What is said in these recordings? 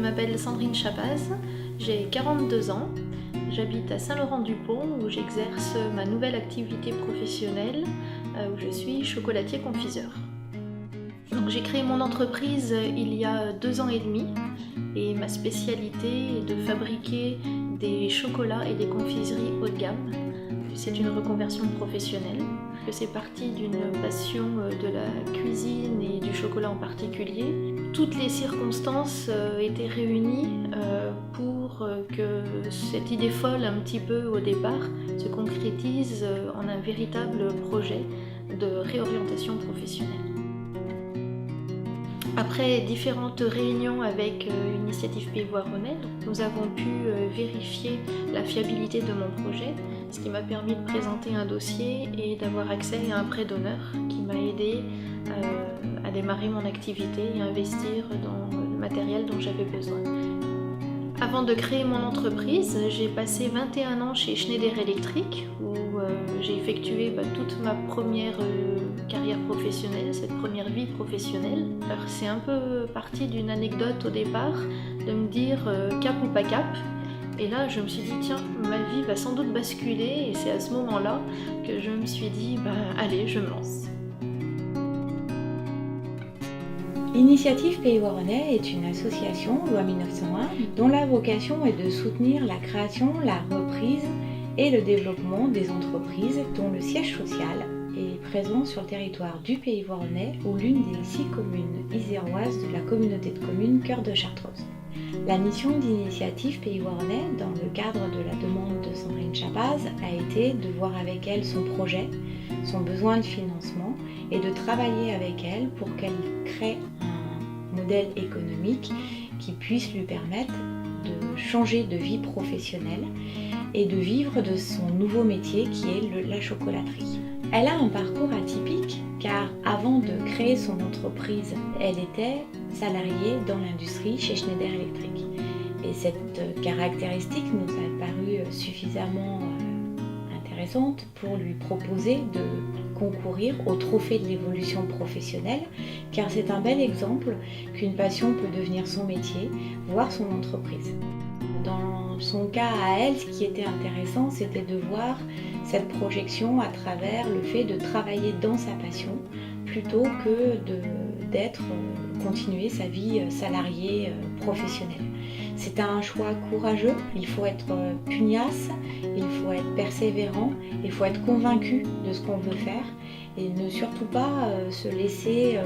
m'appelle Sandrine Chapaz, j'ai 42 ans, j'habite à Saint-Laurent-du-Pont où j'exerce ma nouvelle activité professionnelle où je suis chocolatier confiseur. Donc, j'ai créé mon entreprise il y a 2 ans et demi et ma spécialité est de fabriquer des chocolats et des confiseries haut de gamme. C'est une reconversion professionnelle, que c'est parti d'une passion de la cuisine et du chocolat en particulier. Toutes les circonstances étaient réunies pour que cette idée folle un petit peu au départ se concrétise en un véritable projet de réorientation professionnelle. Après différentes réunions avec Initiative Pays Voironnais, nous avons pu vérifier la fiabilité de mon projet, ce qui m'a permis de présenter un dossier et d'avoir accès à un prêt d'honneur qui m'a aidé à démarrer mon activité et investir dans le matériel dont j'avais besoin. Avant de créer mon entreprise, j'ai passé 21 ans chez Schneider Electric où j'ai effectué toute ma première carrière professionnelle, cette première vie professionnelle. Alors, c'est un peu parti d'une anecdote au départ, de me dire cap ou pas cap. Et là, je me suis dit, tiens, ma vie va sans doute basculer et c'est à ce moment-là que je me suis dit, allez, je me lance. Initiative Pays Voironnais est une association, loi 1901, dont la vocation est de soutenir la création, la reprise et le développement des entreprises dont le siège social est présent sur le territoire du Pays Voironnais ou l'une des 6 communes iséroises de la communauté de communes Cœur de Chartreuse. La mission d'Initiative Pays Voironnais, dans le cadre de la demande de Sandrine Chapaz, a été de voir avec elle son projet, son besoin de financement et de travailler avec elle pour qu'elle crée un modèle économique qui puisse lui permettre de changer de vie professionnelle et de vivre de son nouveau métier qui est la chocolaterie. Elle a un parcours atypique car avant de créer son entreprise, elle était salariée dans l'industrie chez Schneider Electric. Et cette caractéristique nous a paru suffisamment intéressante pour lui proposer de concourir au trophée de l'évolution professionnelle car c'est un bel exemple qu'une passion peut devenir son métier, voire son entreprise. Dans son cas à elle, ce qui était intéressant, c'était de voir cette projection à travers le fait de travailler dans sa passion plutôt que d'être continuer sa vie salariée professionnelle. C'est un choix courageux, il faut être pugnace, il faut être persévérant, il faut être convaincu de ce qu'on veut faire et ne surtout pas se laisser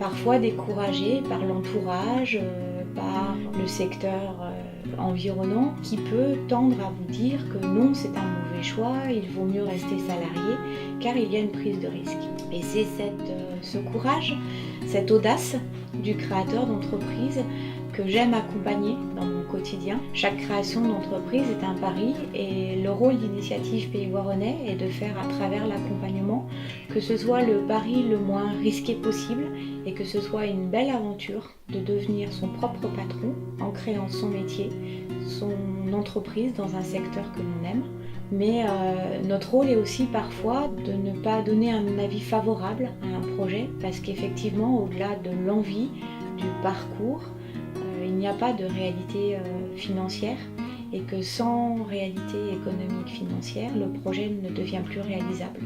parfois décourager par l'entourage, par le secteur environnant qui peut tendre à vous dire que non, c'est un mauvais choix, il vaut mieux rester salarié car il y a une prise de risque. Et c'est ce courage, cette audace du créateur d'entreprise que j'aime accompagner dans mon quotidien. Chaque création d'entreprise est un pari et le rôle d'Initiative Pays Voironnais est de faire à travers l'accompagnement que ce soit le pari le moins risqué possible et que ce soit une belle aventure de devenir son propre patron en créant son métier, son entreprise dans un secteur que l'on aime. Mais notre rôle est aussi parfois de ne pas donner un avis favorable à un projet parce qu'effectivement, au-delà de l'envie, du parcours, il n'y a pas de réalité financière et que sans réalité économique financière, le projet ne devient plus réalisable.